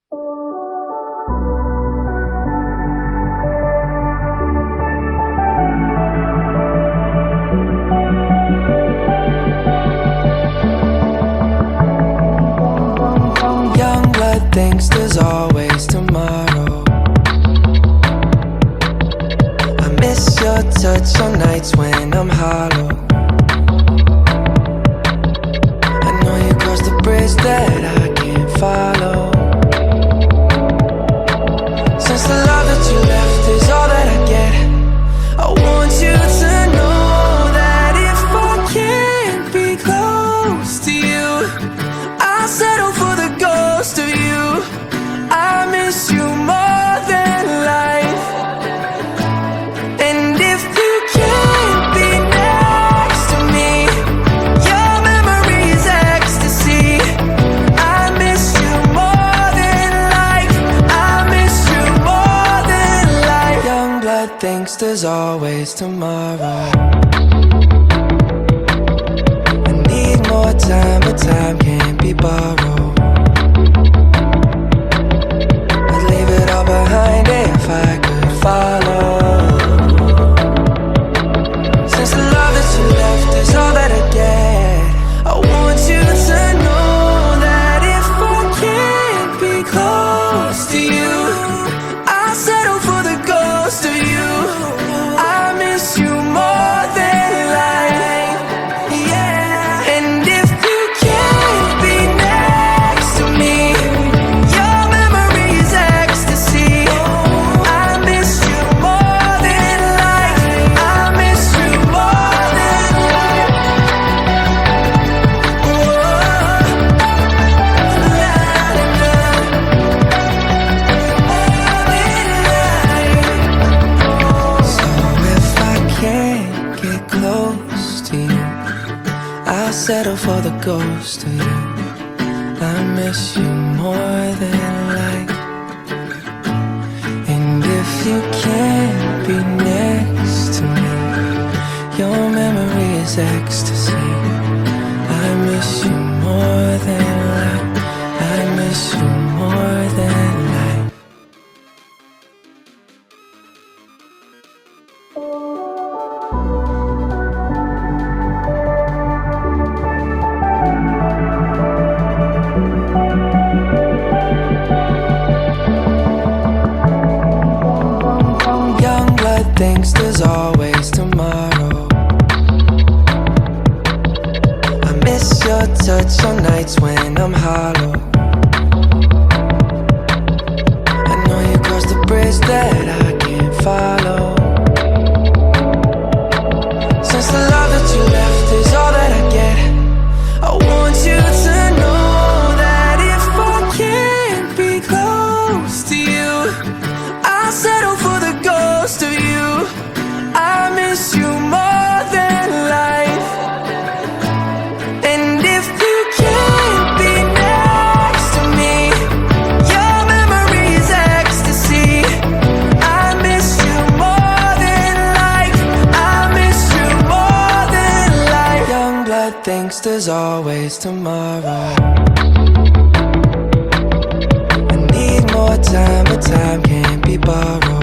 Young blood thinks there's always tomorrow. I miss your touch on nights when I'm hollow. I know you crossed the bridge that I can't follow. Since the love that you left is all that I get, I want you to know that if I can't be close to you, I'll settle for the ghost of you. I miss you more than life. And if you can't be next to me, your memory is ecstasy. I miss you more than life. I miss you more than life. Young blood thinks there's always tomorrow. I need more time, but time can't be borrowed. I'd leave it all behind if I could follow. Since the love that you left is all that I get, I want you to know that if I can't be close to you, I'll settle for the ghost of you. I miss you more than life, yeah. And if you can't be next to me, your memory is ecstasy. I miss you more than life. I miss you more than life. So if I can't get close to you, I'll settle for the ghost of you. I miss you more than life. And if you can't be next to me, your memory is ecstasy. I miss you more than life. I miss you more than life. Young blood thinks there's always tomorrow. I miss your touch on nights when I'm hollow. I know you crossed the bridge that I can't follow. Since the love that you left is all that I get, I want you to know that if I can't be close to you, I'll settle for the ghost of you. I miss you more than life. And if you can't be next to me, your memory is ecstasy. I miss you more than life. I miss you more than life. Young blood thinks there's always tomorrow. I need more time, but time can't be borrowed.